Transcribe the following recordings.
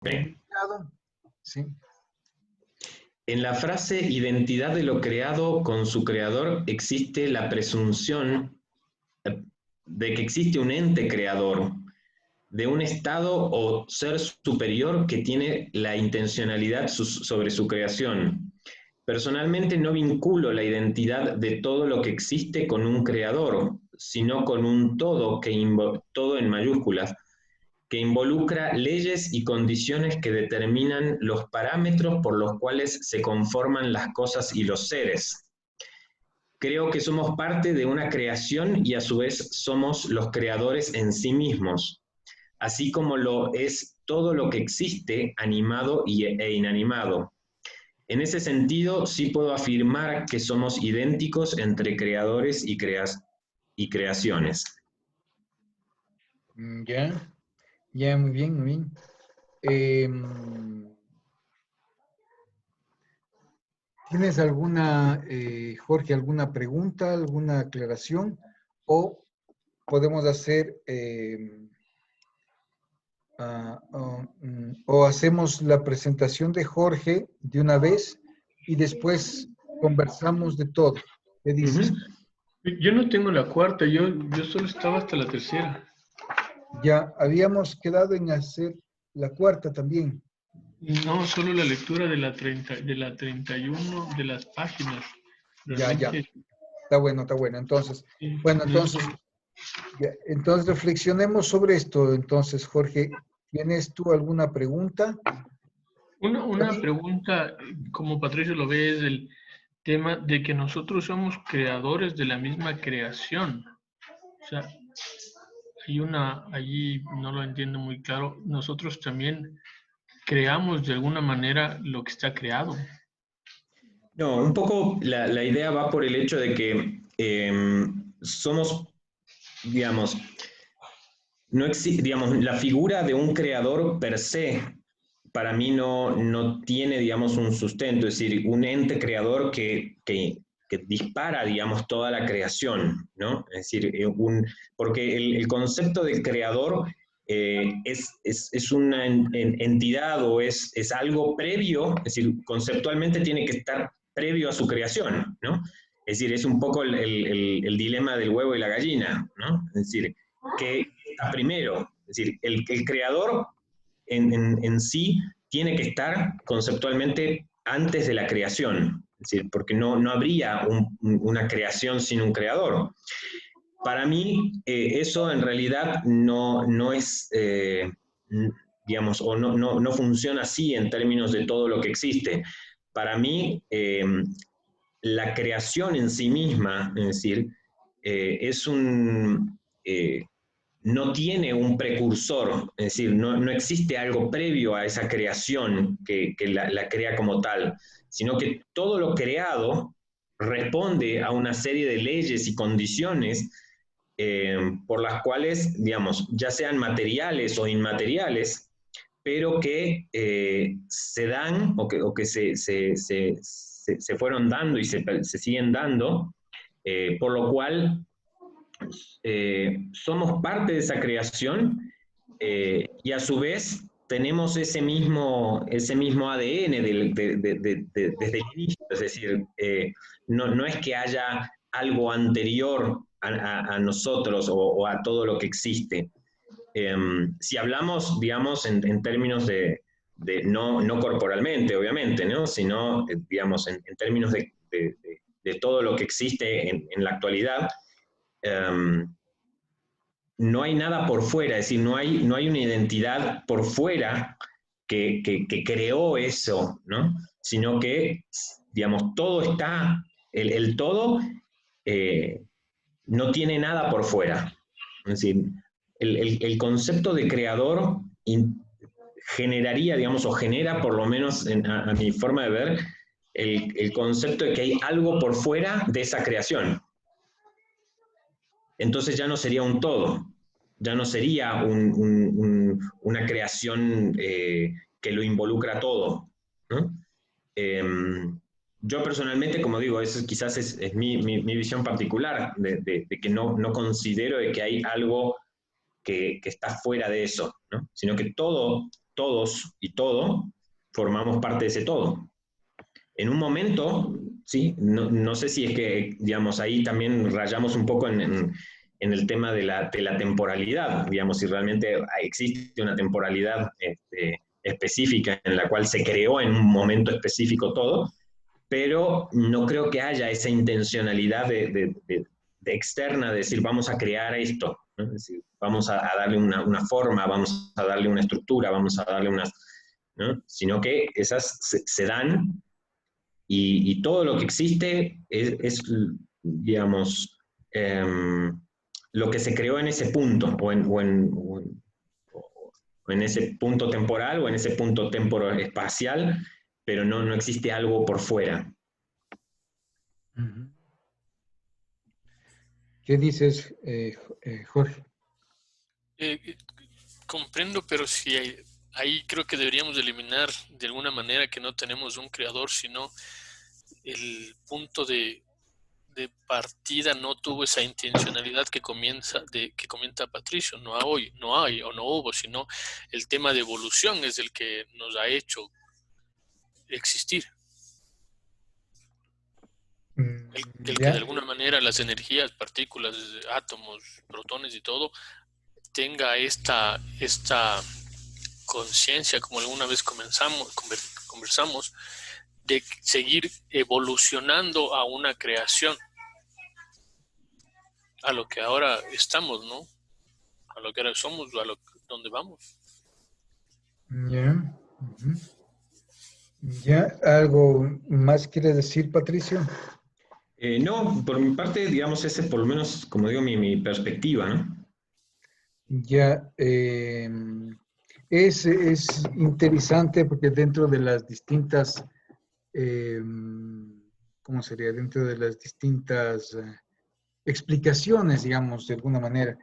Okay. Sí. En la frase identidad de lo creado con su creador existe la presunción de que existe un ente creador, de un estado o ser superior que tiene la intencionalidad sobre su creación. Personalmente no vinculo la identidad de todo lo que existe con un creador, sino con un todo, todo en mayúsculas, que involucra leyes y condiciones que determinan los parámetros por los cuales se conforman las cosas y los seres. Creo que somos parte de una creación y a su vez somos los creadores en sí mismos, así como lo es todo lo que existe, animado e inanimado. En ese sentido, sí puedo afirmar que somos idénticos entre creadores y creaciones. Ya, muy bien, muy bien. ¿Tienes alguna, Jorge, alguna pregunta, alguna aclaración? ¿O podemos hacer, o hacemos la presentación de Jorge de una vez y después conversamos de todo? ¿Qué dices? Yo no tengo la cuarta, yo solo estaba hasta la tercera. Ya habíamos quedado en hacer la cuarta también. No, solo la lectura de la 31 de las páginas. Ya. Está bueno. Entonces, Sí, bueno, entonces reflexionemos sobre esto. Entonces, Jorge, ¿tienes tú alguna pregunta? Una pregunta, como Patricio lo ve, es el tema de que nosotros somos creadores de la misma creación. O sea, allí no lo entiendo muy claro, nosotros también creamos de alguna manera lo que está creado. No, un poco la idea va por el hecho de que somos, digamos, no existe, digamos, la figura de un creador per se, para mí no tiene, digamos, un sustento, es decir, un ente creador que dispara, digamos, toda la creación, ¿no? Es decir, porque el concepto de creador es una entidad o es algo previo, es decir, conceptualmente tiene que estar previo a su creación, ¿no? Es decir, es un poco el dilema del huevo y la gallina, ¿no? Es decir, que está primero, es decir, el creador en sí tiene que estar conceptualmente antes de la creación, es decir, porque no habría una creación sin un creador. Para mí, eso en realidad no es, digamos, o no funciona así en términos de todo lo que existe. Para mí, la creación en sí misma, es decir, es no tiene un precursor, es decir, no existe algo previo a esa creación que la crea como tal, sino que todo lo creado responde a una serie de leyes y condiciones por las cuales, digamos, ya sean materiales o inmateriales, pero que se dan o que se fueron dando y se siguen dando, por lo cual somos parte de esa creación y a su vez tenemos ese mismo ADN desde el inicio, es decir, no es que haya algo anterior a nosotros o a todo lo que existe. Si hablamos, digamos, en términos no corporalmente, obviamente, ¿no? Sino, digamos, en términos de todo lo que existe en la actualidad, no hay nada por fuera, es decir, no hay una identidad por fuera que creó eso, ¿no? Sino que, digamos, todo está, el todo no tiene nada por fuera. Es decir, el concepto de creador generaría, digamos, o genera por lo menos a mi forma de ver, el concepto de que hay algo por fuera de esa creación. Entonces ya no sería un todo, ya no sería una creación que lo involucra todo, ¿no? Yo personalmente, como digo, eso quizás es mi visión particular, de que no considero de que hay algo que está fuera de eso, ¿no? Sino que todo todos y todo formamos parte de ese todo. En un momento, sí, no sé si es que, digamos, ahí también rayamos un poco en el tema de la temporalidad, digamos, si realmente existe una temporalidad específica en la cual se creó en un momento específico todo, pero no creo que haya esa intencionalidad de externa de decir vamos a crear esto, ¿no? Es decir, vamos a darle una forma, vamos a darle una estructura, vamos a darle unas, ¿no? Sino que esas se dan y todo lo que existe es digamos, lo que se creó en ese punto o en ese punto temporal o en ese punto temporoespacial, pero no existe algo por fuera. ¿Qué dices, Jorge? Eh, comprendo, pero sí, ahí creo que deberíamos eliminar de alguna manera que no tenemos un creador, sino el punto de partida no tuvo esa intencionalidad que comenta Patricio. No hay o no hubo, sino el tema de evolución es el que nos ha hecho existir. El que de Ya, alguna manera las energías, partículas, átomos, protones y todo tenga esta conciencia, como alguna vez conversamos, de seguir evolucionando a una creación, a lo que ahora estamos, ¿no? A lo que ahora somos, donde vamos. ya. ¿Ya algo más quieres decir, Patricio? No, por mi parte, digamos, ese es por lo menos, como digo, mi perspectiva, ¿no? Ya, es interesante porque dentro de las distintas, eh, ¿cómo sería? Dentro de las distintas explicaciones, digamos, de alguna manera,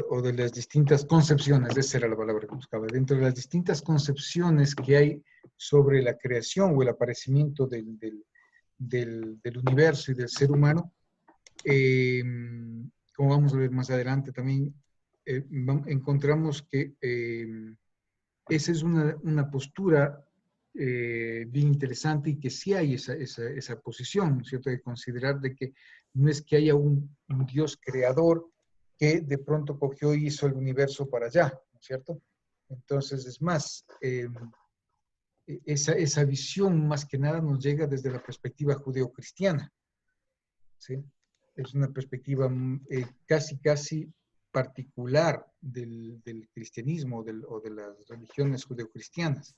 o de las distintas concepciones, esa era la palabra que buscaba, dentro de las distintas concepciones que hay sobre la creación o el aparecimiento del universo y del ser humano, eh, como vamos a ver más adelante también, encontramos que esa es una postura bien interesante y que sí hay esa posición, ¿no es cierto?, de considerar de que no es que haya un Dios creador que de pronto cogió y hizo el universo para allá, ¿no es cierto? Entonces, es más, esa visión más que nada nos llega desde la perspectiva judeocristiana, ¿sí? Es una perspectiva casi particular del cristianismo o de las religiones judeocristianas,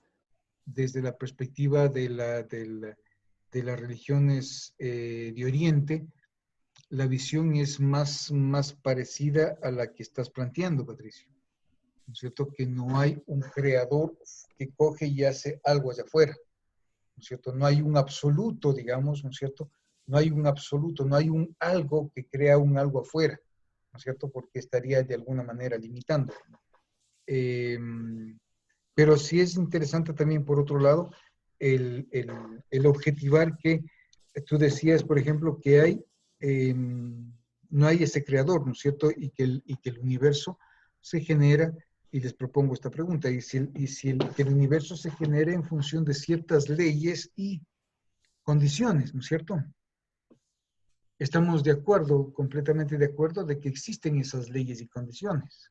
desde la perspectiva de las religiones de Oriente. La visión es más parecida a la que estás planteando, Patricio, ¿no es cierto? Que no hay un creador que coge y hace algo allá afuera, ¿no es cierto? No hay un absoluto, digamos, ¿no es cierto? No hay un absoluto, no hay un algo que crea un algo afuera, ¿no es cierto? Porque estaría de alguna manera limitando. Eh, pero sí es interesante también, por otro lado, el objetivar que tú decías, por ejemplo, que no hay ese creador, ¿no es cierto? Y que el universo se genera, y les propongo esta pregunta, que el universo se genera en función de ciertas leyes y condiciones, ¿no es cierto? Estamos de acuerdo, completamente de acuerdo, de que existen esas leyes y condiciones.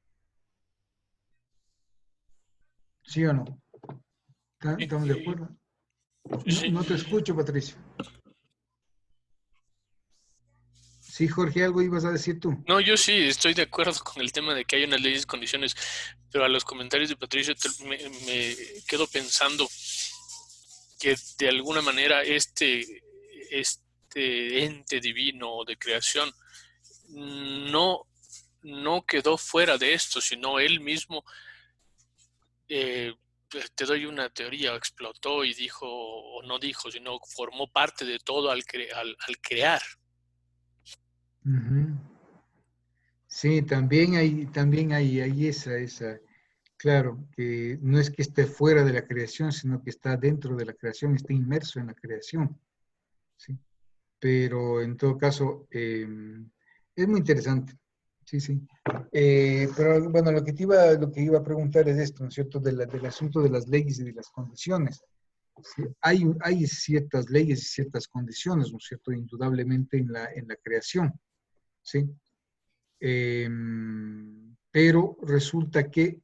¿Sí o no? ¿Estamos de acuerdo? Sí. No te escucho, Patricio. Sí, Jorge, algo ibas a decir tú. No, yo sí estoy de acuerdo con el tema de que hay unas leyes y condiciones, pero a los comentarios de Patricio me quedo pensando que de alguna manera este ente divino de creación no, no quedó fuera de esto, sino él mismo, eh, te doy una teoría, explotó y dijo, o no dijo, sino formó parte de todo al crear. Ujú. Sí, también hay claro, que no es que esté fuera de la creación, sino que está dentro de la creación, está inmerso en la creación, ¿sí? Pero en todo caso, es muy interesante. Sí, sí. Pero bueno, lo que iba a preguntar es esto, ¿no es cierto? Del asunto de las leyes y de las condiciones. ¿Sí? Hay ciertas leyes y ciertas condiciones, ¿no es cierto? Indudablemente en la creación, ¿sí? Pero resulta que,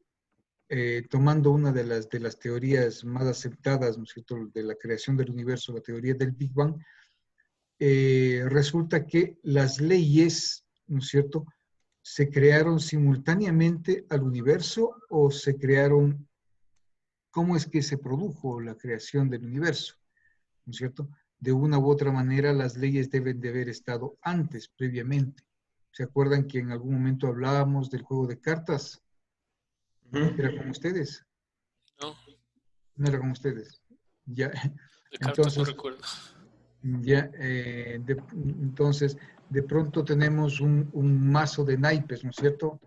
tomando una de las teorías más aceptadas, ¿no es cierto?, de la creación del universo, la teoría del Big Bang, resulta que las leyes, ¿no es cierto?, se crearon simultáneamente al universo o se crearon, ¿cómo es que se produjo la creación del universo? ¿No es cierto? De una u otra manera, las leyes deben de haber estado antes, previamente. ¿Se acuerdan que en algún momento hablábamos del juego de cartas? ¿Era con ustedes? ¿no? No era con ustedes. Ya, De cartas no entonces, recuerdo. ya, entonces, de pronto tenemos un mazo de naipes, ¿no es cierto?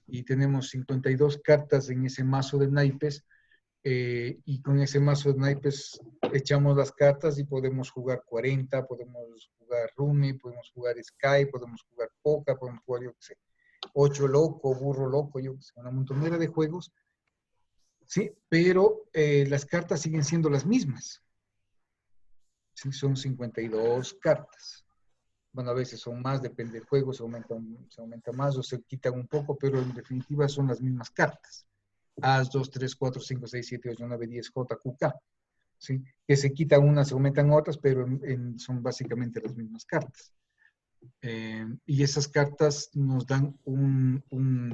Y tenemos 52 cartas en ese mazo de naipes, y con ese mazo de naipes echamos las cartas y podemos jugar 40, podemos jugar Rumi, podemos jugar Sky, podemos jugar Poca, podemos jugar, yo qué sé, 8 loco, burro loco, yo qué sé, una montonera de juegos, ¿sí? Pero las cartas siguen siendo las mismas, ¿sí? Son 52 cartas. Bueno, a veces son más, depende del juego, se aumenta más o se quitan un poco, pero en definitiva son las mismas cartas. As, 2, 3, 4, 5, 6, 7, 8, 9, 10, J, Q, K. ¿Sí? Que se quitan unas, se aumentan otras, pero son básicamente las mismas cartas. Y esas cartas nos dan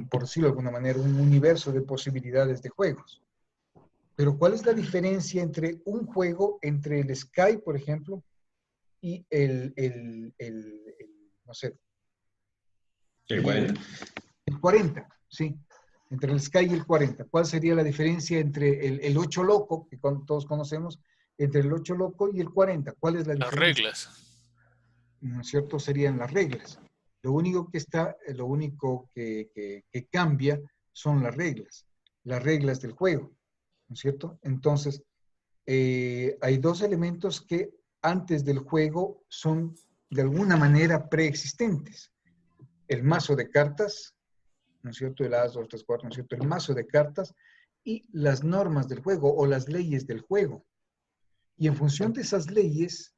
por decirlo de alguna manera, un universo de posibilidades de juegos. Pero ¿cuál es la diferencia entre un juego, entre el Sky, por ejemplo, y no sé, El 40. el 40, ¿sí? Entre el Sky y el 40. ¿Cuál sería la diferencia entre el 8 loco, que todos conocemos, entre el 8 loco y el 40? ¿Cuál es la Las diferencia? reglas. ¿No es cierto? Serían las reglas. Lo único que cambia son las reglas del juego, ¿no es cierto? Entonces, hay dos elementos que antes del juego son de alguna manera preexistentes. El mazo de cartas, ¿no es cierto? El As, 2, 3, 4, ¿no es cierto? El mazo de cartas y las normas del juego o las leyes del juego. Y en función de esas leyes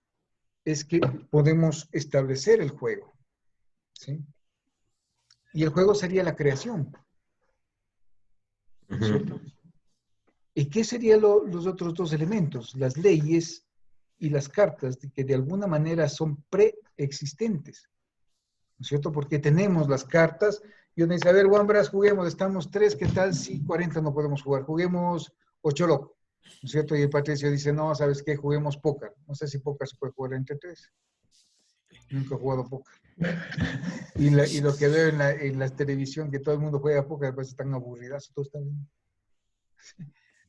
es que podemos establecer el juego, ¿sí? Y el juego sería la creación, ¿no es cierto? ¿Y qué serían los otros dos elementos? Las leyes y las cartas, que de alguna manera son preexistentes, ¿no es cierto? Porque tenemos las cartas y uno dice, a ver, Wambras, juguemos, estamos 3, ¿qué tal si 40 no podemos jugar? Juguemos 8 loco, ¿no es cierto? Y el Patricio dice, no, ¿sabes qué? Juguemos póker. No sé si póker se puede jugar entre 3. Nunca he jugado póker. Y lo que veo en la televisión, que todo el mundo juega póker, pues están aburridas, todos están bien.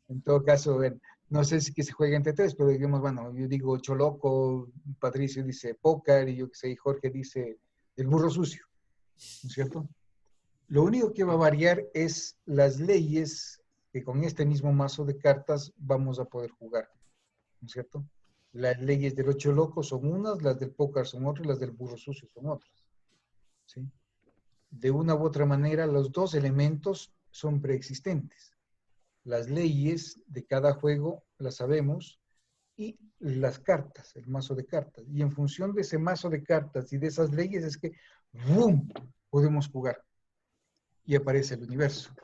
En todo caso, no sé si que se juega entre 3, pero digamos, bueno, yo digo 8 loco, Patricio dice póker, y yo que sé, y Jorge dice el burro sucio, ¿no es cierto? Lo único que va a variar es las leyes que con este mismo mazo de cartas vamos a poder jugar, ¿no es cierto? Las leyes del 8 loco son unas, las del póker son otras, las del burro sucio son otras, ¿sí? De una u otra manera, los dos elementos son preexistentes. Las leyes de cada juego las sabemos y las cartas, el mazo de cartas. Y en función de ese mazo de cartas y de esas leyes es que ¡boom!, podemos jugar y aparece el universo,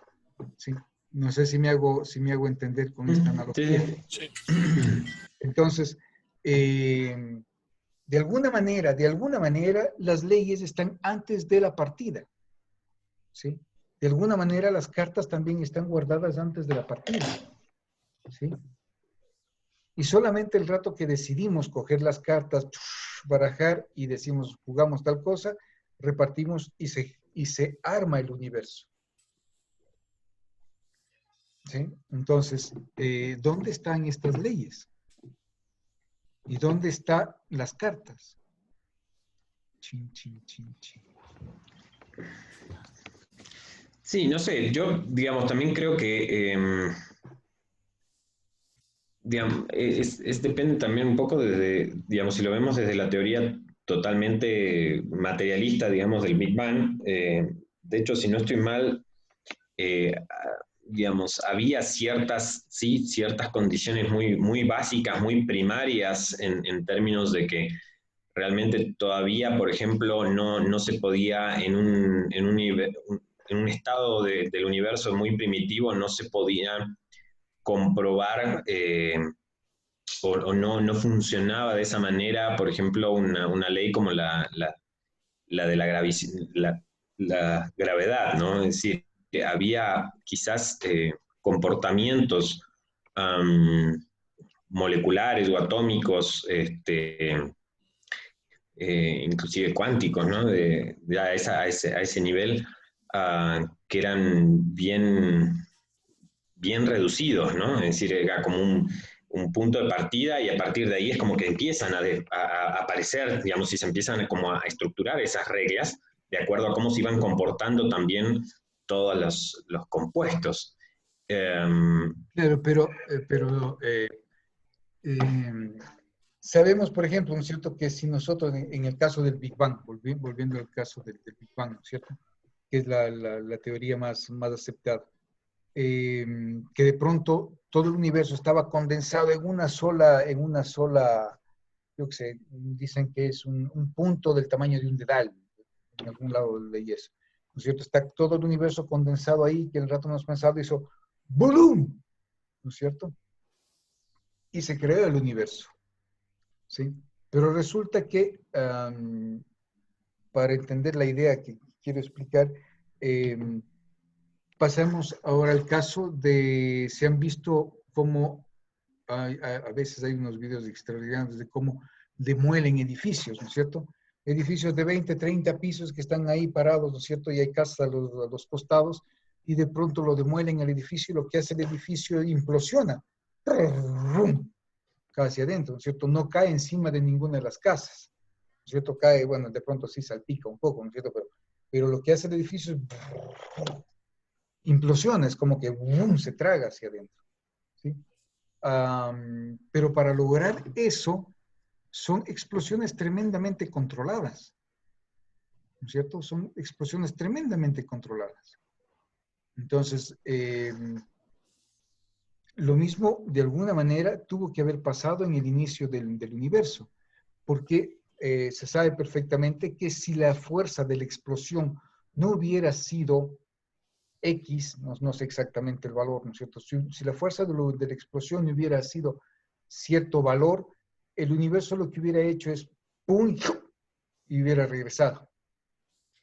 ¿sí? No sé si me hago entender con esta analogía. Sí. Entonces, de alguna manera, las leyes están antes de la partida, ¿sí? De alguna manera, las cartas también están guardadas antes de la partida, ¿sí? Y solamente el rato que decidimos coger las cartas, barajar y decimos, jugamos tal cosa, repartimos y se arma el universo, ¿sí? Entonces, ¿dónde están estas leyes? ¿Y dónde están las cartas? Chin, chin, chin, chin. Sí, no sé, yo, digamos, también creo que, digamos, depende también un poco desde, digamos, si lo vemos desde la teoría totalmente materialista, digamos, del Big Bang, de hecho, si no estoy mal, digamos, había ciertas condiciones muy básicas, muy primarias en términos de que realmente todavía, por ejemplo, no se podía en un estado del universo muy primitivo, no se podía comprobar o no funcionaba de esa manera, por ejemplo, una ley como la de la gravedad, ¿no? Es decir, que había quizás comportamientos um, moleculares o atómicos, inclusive cuánticos, ¿no? A ese nivel, que eran bien reducidos, ¿no? Es decir, era como un punto de partida y a partir de ahí es como que empiezan a aparecer, digamos, si se empiezan como a estructurar esas reglas de acuerdo a cómo se iban comportando también todos los compuestos. Claro, sabemos, por ejemplo, ¿no es cierto?, que si nosotros, en el caso del Big Bang, volviendo al caso del Big Bang, ¿no es cierto?, que es la teoría más aceptada, que de pronto todo el universo estaba condensado en una sola, yo qué sé, dicen que es un punto del tamaño de un dedal, en algún lado leí eso, ¿no es cierto? Está todo el universo condensado ahí, que el rato nos pensado hizo ¡boom! ¿No es cierto? Y se creó el universo, ¿sí? Pero resulta que, para entender la idea que quiero explicar, pasamos ahora al caso de, se han visto cómo a veces hay unos videos extraordinarios de cómo demuelen edificios, ¿no es cierto? Edificios de 20, 30 pisos que están ahí parados, ¿no es cierto? Y hay casas a los costados y de pronto lo demuelen el edificio y lo que hace el edificio implosiona. Cae hacia adentro, ¿no es cierto? No cae encima de ninguna de las casas, ¿no es cierto? Cae, bueno, de pronto sí salpica un poco, ¿no es cierto? Pero lo que hace el edificio es implosiona, es como que boom, se traga hacia adentro, ¿sí? Pero para lograr eso son explosiones tremendamente controladas, ¿no es cierto? Son explosiones tremendamente controladas. Entonces, lo mismo, de alguna manera, tuvo que haber pasado en el inicio del universo, porque se sabe perfectamente que si la fuerza de la explosión no hubiera sido X, no sé exactamente el valor, ¿no es cierto? Si la fuerza de la explosión hubiera sido cierto valor, el universo lo que hubiera hecho es ¡pum! Y hubiera regresado,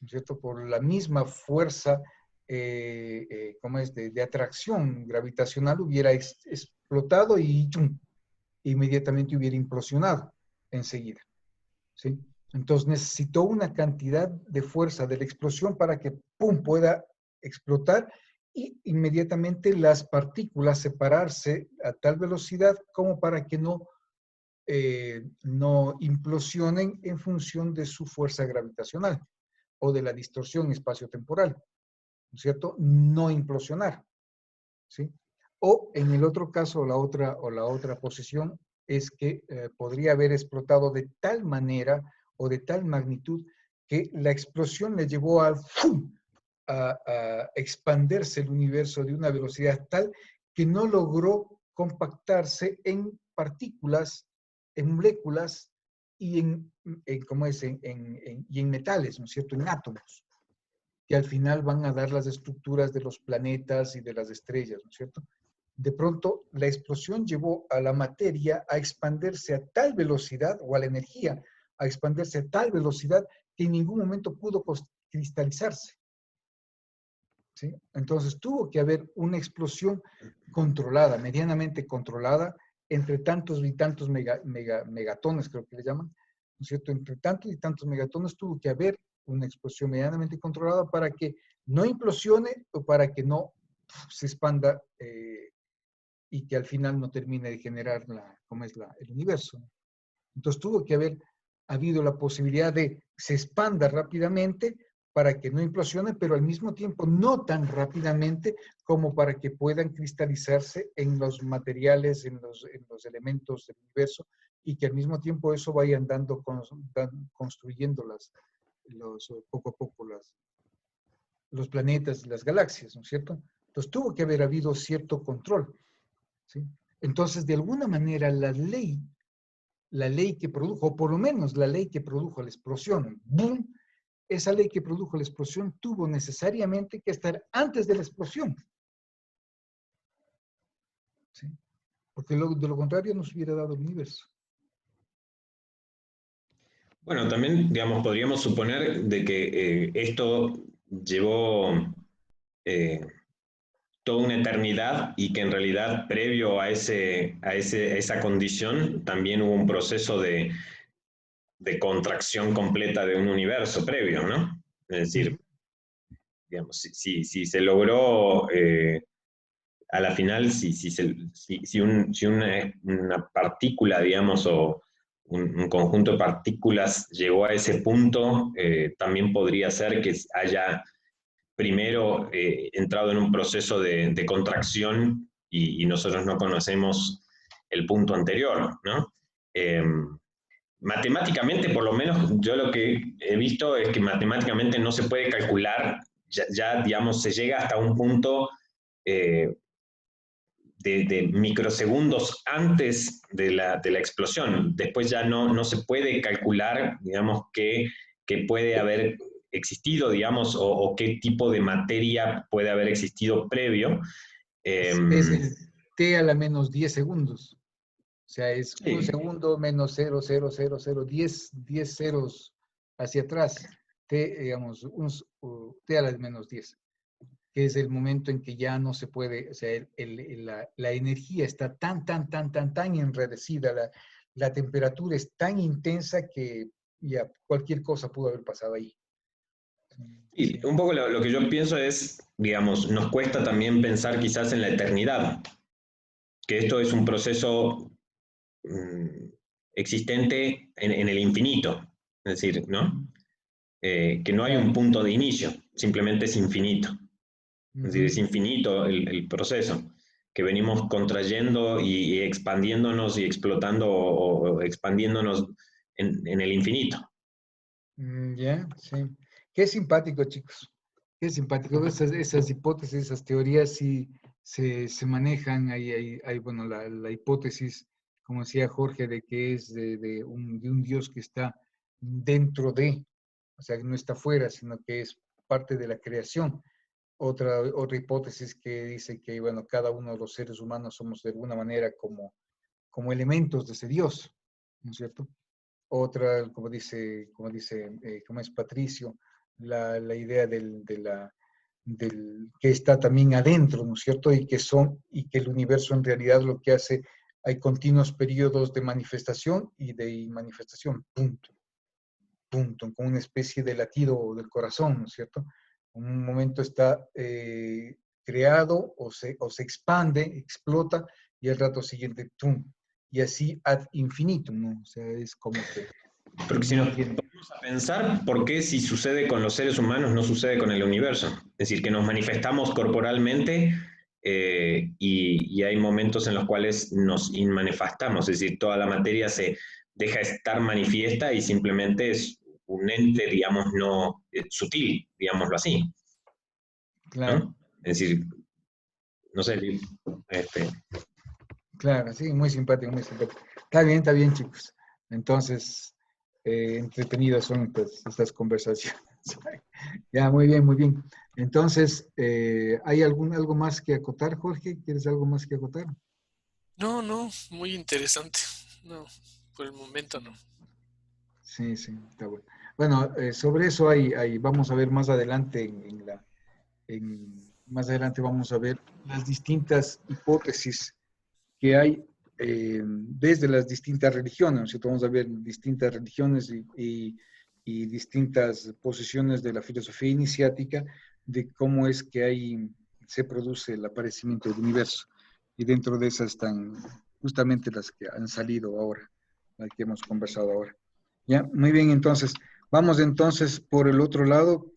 ¿no es cierto? Por la misma fuerza, ¿cómo es? De atracción gravitacional hubiera explotado y ¡chum! Inmediatamente hubiera implosionado enseguida, ¿sí? Entonces necesitó una cantidad de fuerza de la explosión para que ¡pum! Pueda explotar y inmediatamente las partículas separarse a tal velocidad como para que no implosionen en función de su fuerza gravitacional o de la distorsión espaciotemporal, ¿no es cierto? No implosionar, ¿sí? O en el otro caso, la otra posición es que podría haber explotado de tal manera o de tal magnitud que la explosión le llevó a expandirse el universo de una velocidad tal que no logró compactarse en partículas, en moléculas y ¿cómo es? Y en metales, ¿no es cierto? En átomos, que al final van a dar las estructuras de los planetas y de las estrellas, ¿no es cierto? De pronto, la explosión llevó a la materia a expandirse a tal velocidad, o a la energía a expandirse a tal velocidad que en ningún momento pudo cristalizarse, ¿sí? Entonces tuvo que haber una explosión controlada, medianamente controlada, entre tantos y tantos megatones, creo que le llaman, ¿no es cierto? Entre tantos y tantos megatones tuvo que haber una explosión medianamente controlada para que no implosione o para que no se expanda y que al final no termine de generar el universo. Entonces tuvo que haber habido la posibilidad de se expanda rápidamente para que no implosione, pero al mismo tiempo no tan rápidamente como para que puedan cristalizarse en los materiales, en los elementos del universo, y que al mismo tiempo eso vayan construyendo poco a poco los planetas y las galaxias, ¿no es cierto? Entonces tuvo que haber habido cierto control, ¿sí? Entonces, de alguna manera, la ley que produjo, o por lo menos la ley que produjo la explosión, ¡boom!, esa ley que produjo la explosión tuvo necesariamente que estar antes de la explosión, ¿sí? Porque de lo contrario no se hubiera dado el universo. Bueno, también, digamos, podríamos suponer de que esto llevó toda una eternidad y que en realidad previo a esa condición también hubo un proceso de contracción completa de un universo previo, ¿no? Es decir, digamos, si se logró a la final, si una partícula, digamos, o un conjunto de partículas llegó a ese punto, también podría ser que haya primero entrado en un proceso de contracción y nosotros no conocemos el punto anterior, ¿no? Matemáticamente, por lo menos, yo lo que he visto es que matemáticamente no se puede calcular, digamos, se llega hasta un punto eh, de microsegundos antes de la explosión. Después ya no se puede calcular, digamos, que puede haber existido, digamos, o qué tipo de materia puede haber existido previo. Es el t a la menos 10 segundos. O sea, es Sí. 1 segundo menos 0,00010 10 ceros hacia atrás. Digamos, t a la menos 10, que es el momento en que ya no se puede, o sea, la energía está tan enredecida, la temperatura es tan intensa que ya cualquier cosa pudo haber pasado ahí. Y Sí. un poco lo que yo pienso es, digamos, nos cuesta también pensar quizás en la eternidad, que esto es un proceso existente en el infinito, es decir, ¿no? Que no hay un punto de inicio, simplemente es infinito. Es decir, es infinito el proceso, que venimos contrayendo y expandiéndonos y explotando o expandiéndonos en el infinito. Ya, sí. Qué simpático, chicos. Qué simpático. Esas hipótesis, esas teorías sí se manejan. Bueno, la hipótesis, como decía Jorge, de que es de un Dios que está dentro de, o sea, que no está fuera, sino que es parte de la creación. Otra hipótesis que dice que, bueno, cada uno de los seres humanos somos de alguna manera como elementos de ese Dios, ¿no es cierto? Otra, como es Patricio, la idea del que está también adentro, ¿no es cierto? Y que el universo en realidad lo que hace, hay continuos periodos de manifestación y de manifestación, punto, con una especie de latido del corazón, ¿no es cierto? En un momento está creado o se expande, explota, y al rato siguiente, ¡tum! Y así ad infinitum, ¿no? O sea, es como que Porque si no nos tiene. ponemos a pensar, ¿por qué si sucede con los seres humanos no sucede con el universo? Es decir, que nos manifestamos corporalmente y hay momentos en los cuales nos inmanifestamos, es decir, toda la materia se deja estar manifiesta y simplemente es un ente, digamos, no sutil, digámoslo así, Claro, ¿no? Es decir, no sé, este, claro, sí, muy simpático, muy simpático. Está bien, chicos. Entonces, entretenidas son estas conversaciones. Ya, muy bien, muy bien. Entonces, ¿hay algo más que acotar, Jorge? ¿Quieres algo más que acotar? No, no, muy interesante. No, por el momento no. Sí, sí, está bueno. Bueno, sobre eso vamos a ver más adelante más adelante vamos a ver las distintas hipótesis que hay desde las distintas religiones, ¿no es cierto? Vamos a ver distintas religiones y distintas posiciones de la filosofía iniciática de cómo es que se produce el aparecimiento del universo. Y dentro de esas están justamente las que han salido ahora, las que hemos conversado ahora. Ya, muy bien, entonces, vamos entonces por el otro lado.